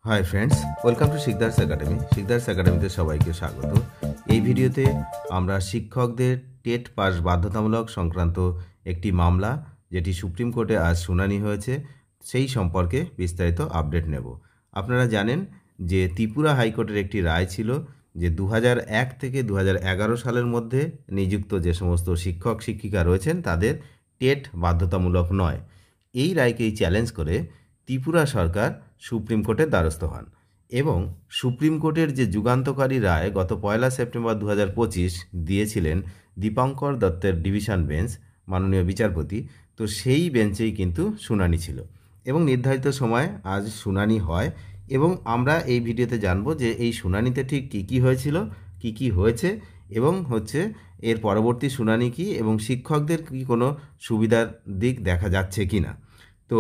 Hi friends, welcome to Sikdar's academy. Sikdar's একাডেমিতে সবাইকে স্বাগত। এই ভিডিওতে আমরা শিক্ষকদের টেট পাস বাধ্যতামূলক সংক্রান্ত একটি মামলা, যেটি সুপ্রিম কোর্টে আজ শুনানি হয়েছে, সেই সম্পর্কে বিস্তারিত আপডেট নেব। আপনারা জানেন যে ত্রিপুরা হাইকোর্টের একটি রায় ছিল যে 2001 থেকে 2011 সালের মধ্যে নিযুক্ত যে সমস্ত শিক্ষক শিক্ষিকা রয়েছেন তাদের টেট বাধ্যতামূলক নয়। এই রায়কেই চ্যালেঞ্জ করে ত্রিপুরা সরকার সুপ্রিম কোর্টের দ্বারস্থ হন এবং সুপ্রিম কোর্টের যে যুগান্তকারী রায় গত 1 সেপ্টেম্বর 2025 দিয়েছিলেন দীপঙ্কর দত্তের ডিভিশন বেঞ্চ, মাননীয় বিচারপতি, তো সেই বেঞ্চেই কিন্তু শুনানি ছিল এবং নির্ধারিত সময় আজ শুনানি হয়। এবং আমরা এই ভিডিওতে জানব যে এই শুনানিতে ঠিক কী হয়েছিল, কী হয়েছে এবং এর পরবর্তী শুনানি কী এবং শিক্ষকদের কি কোনো সুবিধার দিক দেখা যাচ্ছে কি না। তো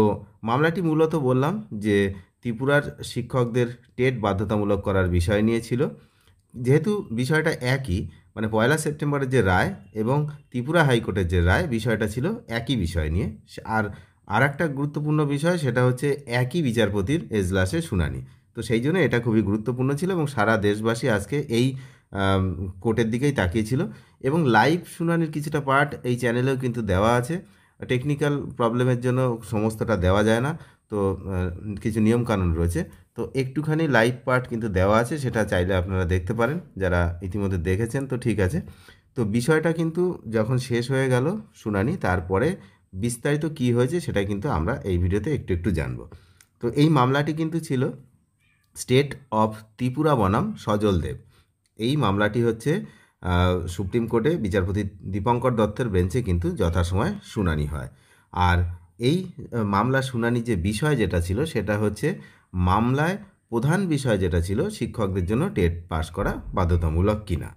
মামলাটি মূলত বললাম যে ত্রিপুরার শিক্ষকদের টেট বাধ্যতামূলক করার বিষয় নিয়ে ছিল। যেহেতু বিষয়টা একই, মানে 1 সেপ্টেম্বরের যে রায় এবং ত্রিপুরা হাইকোর্টের যে রায়, বিষয়টা ছিল একই বিষয় নিয়ে। আর একটা গুরুত্বপূর্ণ বিষয়, সেটা হচ্ছে একই বিচারপতির এজলাসে শুনানি। তো সেই জন্য এটা খুবই গুরুত্বপূর্ণ ছিল এবং সারা দেশবাসী আজকে এই কোর্টের দিকেই তাকিয়েছিল। এবং লাইভ শুনানির কিছুটা পার্ট এই চ্যানেলেও কিন্তু দেওয়া আছে। টেকনিক্যাল প্রবলেমের জন্য সমস্তটা দেওয়া যায় না, তো কিছু নিয়মকানুন রয়েছে, তো একটুখানি লাইভ পার্ট কিন্তু দেওয়া আছে, সেটা চাইলে আপনারা দেখতে পারেন। যারা ইতিমধ্যে দেখেছেন তো ঠিক আছে। তো বিষয়টা কিন্তু যখন শেষ হয়ে গেল শুনানি, তারপরে বিস্তারিত কী হয়েছে সেটা কিন্তু আমরা এই ভিডিওতে একটু একটু জানব। তো এই মামলাটি কিন্তু ছিল স্টেট অফ ত্রিপুরা বনাম সজল দেব। এই মামলাটি সুপ্রিম কোর্টে বিচারপতি দীপঙ্কর দত্তের বেঞ্চে কিন্তু যথাসময়ে শুনানি হয়। আর এই মামলা শুনানি যে বিষয় যেটা ছিল সেটা হচ্ছে, মামলায় প্রধান বিষয় যেটা ছিল শিক্ষকদের জন্য টেট পাস করা বাধ্যতামূলক কিনা।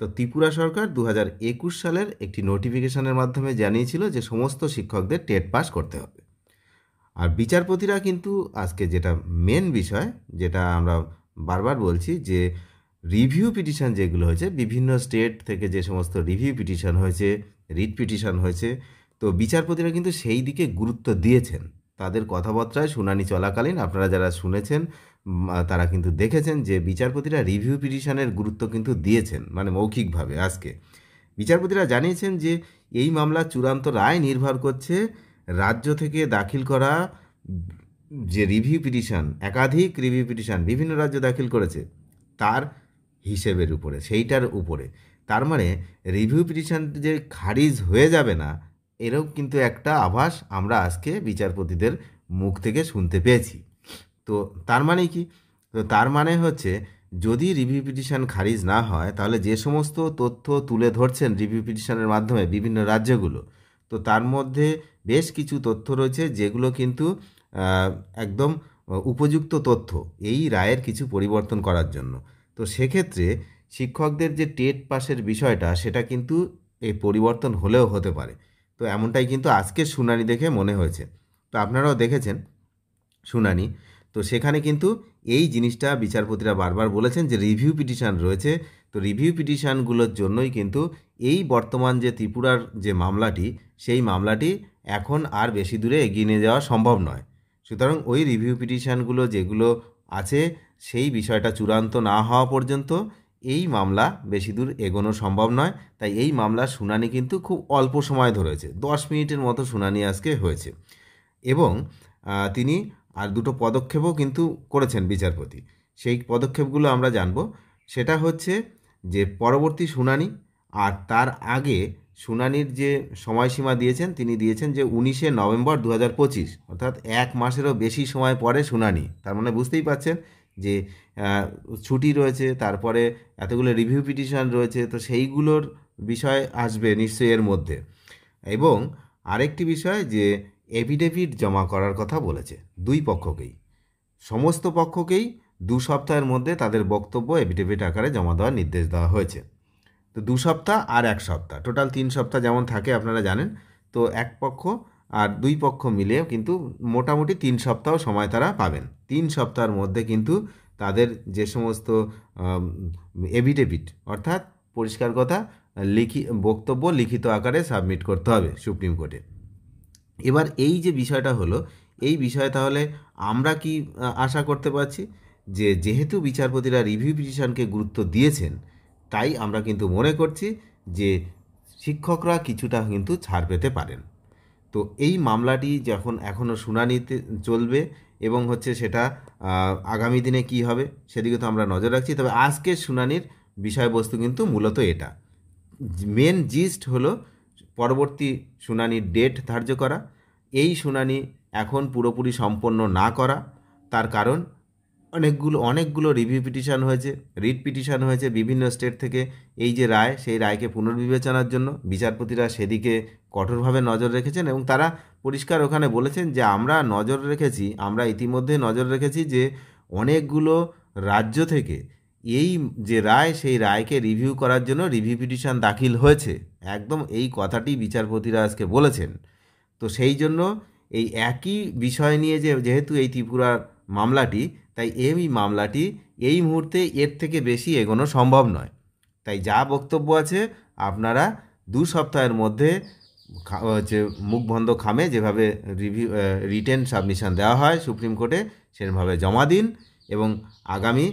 তো ত্রিপুরা সরকার 2021 সালের একটি নোটিফিকেশনের মাধ্যমে জানিয়েছিল যে সমস্ত শিক্ষকদের টেট পাস করতে হবে। আর বিচারপতিরা কিন্তু আজকে যেটা মেন বিষয়, যেটা আমরা বারবার বলছি, যে রিভিউ পিটিশন যেগুলো হয়েছে, বিভিন্ন স্টেট থেকে যে সমস্ত রিভিউ পিটিশন হয়েছে, রিট পিটিশন হয়েছে, তো বিচারপতিরা কিন্তু সেই দিকে গুরুত্ব দিয়েছেন। তাদের কথাবার্তায় শুনানি চলাকালীন আপনারা যারা শুনেছেন তারা কিন্তু দেখেছেন যে বিচারপতিরা রিভিউ পিটিশনের গুরুত্ব কিন্তু দিয়েছেন, মানে মৌখিকভাবে। আজকে বিচারপতিরা জানিয়েছেন যে এই মামলার চূড়ান্ত রায় নির্ভর করছে রাজ্য থেকে দাখিল করা যে রিভিউ পিটিশন, একাধিক রিভিউ পিটিশন বিভিন্ন রাজ্য দাখিল করেছে তার হিসেবের উপরে, সেইটার উপরে। তার মানে রিভিউ পিটিশন যে খারিজ হয়ে যাবে না, এরও কিন্তু একটা আভাস আমরা আজকে বিচারপতিদের মুখ থেকে শুনতে পেয়েছি। তো তার মানে কি? তো তার মানে যদি রিভিউ পিটিশন খারিজ না হয়, তাহলে যে সমস্ত তথ্য তুলে ধরছেন রিভিউ পিটিশনের মাধ্যমে বিভিন্ন রাজ্যগুলো, তো তার মধ্যে বেশ কিছু তথ্য রয়েছে যেগুলো কিন্তু একদম উপযুক্ত তথ্য এই রায়ের কিছু পরিবর্তন করার জন্য। তো সেক্ষেত্রে শিক্ষকদের যে টেট পাসের বিষয়টা, সেটা কিন্তু এই পরিবর্তন হলেও হতে পারে। তো এমনটাই কিন্তু আজকের শুনানি দেখে মনে হয়েছে। তো আপনারাও দেখেছেন শুনানি, তো সেখানে কিন্তু এই জিনিসটা বিচারপতিরা বারবার বলেছেন যে রিভিউ পিটিশান রয়েছে। তো রিভিউ পিটিশানগুলোর জন্যই কিন্তু এই বর্তমান যে ত্রিপুরার যে মামলাটি, সেই মামলাটি এখন আর বেশি দূরে এগিয়ে নিয়ে যাওয়া সম্ভব নয়। সুতরাং ওই রিভিউ পিটিশানগুলো যেগুলো আছে, সেই বিষয়টা চূড়ান্ত না হওয়া পর্যন্ত এই মামলা বেশি দূর এগোনো সম্ভব নয়। তাই এই মামলার শুনানি কিন্তু খুব অল্প সময় ধরেছে, 10 মিনিটের মতো শুনানি আজকে হয়েছে। এবং তিনি আর দুটো পদক্ষেপও কিন্তু করেছেন বিচারপতি। সেই পদক্ষেপগুলো আমরা জানব। সেটা হচ্ছে যে পরবর্তী শুনানি, আর তার আগে শুনানির যে সময়সীমা দিয়েছেন, তিনি দিয়েছেন যে 19 নভেম্বর 2025, অর্থাৎ 1 মাসেরও বেশি সময় পরে শুনানি। তার মানে বুঝতেই পারছেন যে ছুটি রয়েছে, তারপরে এতগুলো রিভিউ পিটিশন রয়েছে, তো সেইগুলোর বিষয় আসবে নিশ্চয়ই এর মধ্যে। এবং আরেকটি বিষয় যে এফিডেভিট জমা করার কথা বলেছে দুই পক্ষকেই, সমস্ত পক্ষকেই 2 সপ্তাহের মধ্যে তাদের বক্তব্য এফিডেভিট আকারে জমা দেওয়ার নির্দেশ দেওয়া হয়েছে। তো 2 সপ্তাহ আর 1 সপ্তাহ, টোটাল 3 সপ্তাহ যেমন থাকে আপনারা জানেন। তো এক পক্ষ আর দুই পক্ষ মিলে কিন্তু মোটামুটি 3 সপ্তাহ সময় তারা পাবেন। 3 সপ্তাহের মধ্যে কিন্তু তাদের যে সমস্ত এফিডেভিট, অর্থাৎ পরিষ্কার কথা, বক্তব্য লিখিত আকারে সাবমিট করতে হবে সুপ্রিম কোর্টে। এবার এই যে বিষয়টা হলো, এই বিষয়ে তাহলে আমরা কি আশা করতে পারছি, যে যেহেতু বিচারপতিরা রিভিউ পিটিশনকে গুরুত্ব দিয়েছেন, তাই আমরা কিন্তু মনে করছি যে শিক্ষকরা কিছুটা কিন্তু ছাড় পেতে পারেন। তো এই মামলাটি যখন এখনও শুনানিতে চলবে এবং সেটা আগামী দিনে কি হবে সেদিকে তো আমরা নজর রাখছি। তবে আজকের শুনানির বিষয়বস্তু কিন্তু মূলত এটা, মেন জিস্ট হলো পরবর্তী শুনানির ডেট ধার্য করা। এই শুনানি এখন পুরোপুরি সম্পন্ন না করা, তার কারণ অনেকগুলো রিভিউ পিটিশন হয়েছে, রিট পিটিশন হয়েছে বিভিন্ন স্টেট থেকে। এই যে রায়, সেই রায়কে পুনর্বিবেচনার জন্য বিচারপতিরা সেদিকে কঠোরভাবে নজর রেখেছেন এবং তারা পরিষ্কার ওখানে বলেছেন যে আমরা ইতিমধ্যে নজর রেখেছি যে অনেকগুলো রাজ্য থেকে এই যে রায়, সেই রায়কে রিভিউ করার জন্য রিভিউ পিটিশন দাখিল হয়েছে। একদম এই কথাটি বিচারপতিরা আজকে বলেছেন। তো সেই জন্য এই একই বিষয় নিয়ে যেহেতু এই ত্রিপুরার মামলাটি, তাই এই মামলাটি এই মুহূর্তে এর থেকে বেশি এগোনো সম্ভব নয়। তাই যা বক্তব্য আছে আপনারা 2 সপ্তাহের মধ্যে মুখবন্ধ খামে যেভাবে রিটেন সাবমিশন দেওয়া হয় সুপ্রিম কোর্টে, সেরকমভাবে জমা দিন এবং আগামী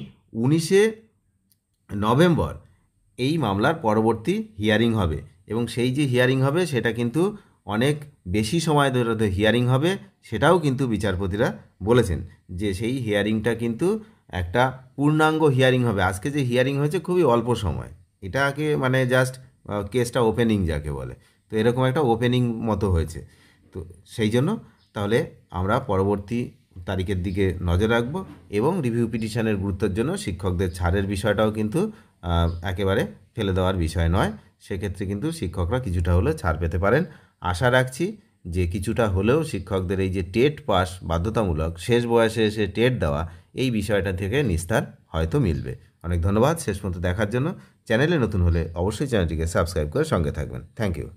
19শে নভেম্বর এই মামলার পরবর্তী হিয়ারিং হবে এবং সেই যে হিয়ারিং হবে সেটা কিন্তু অনেক বেশি সময় ধরে হিয়ারিং হবে, সেটাও কিন্তু বিচারপতিরা বলেছেন যে সেই হিয়ারিংটা কিন্তু একটা পূর্ণাঙ্গ হিয়ারিং হবে। আজকে যে হিয়ারিং হয়েছে খুবই অল্প সময়, এটাকে জাস্ট কেসটা ওপেনিং যাকে বলে, তো এরকম একটা ওপেনিং মতো হয়েছে। তো সেই জন্য তাহলে আমরা পরবর্তী তারিখের দিকে নজর রাখব এবং রিভিউ পিটিশনের গুরুত্বের জন্য শিক্ষকদের ছাড়ের বিষয়টাও কিন্তু একেবারে ফেলে দেওয়ার বিষয় নয়। সেক্ষেত্রে কিন্তু শিক্ষকরা কিছুটা হলেও ছাড় পেতে পারেন। আশা রাখছি যে কিছুটা হলেও শিক্ষকদের এই যে টেট পাস বাধ্যতামূলক, শেষ বয়সে এসে টেট দেওয়া, এই বিষয়টা থেকে নিস্তার হয়তো মিলবে। অনেক ধন্যবাদ শেষ পর্যন্ত দেখার জন্য। চ্যানেলে নতুন হলে অবশ্যই চ্যানেলটিকে সাবস্ক্রাইব করে সঙ্গে থাকবেন। Thank you.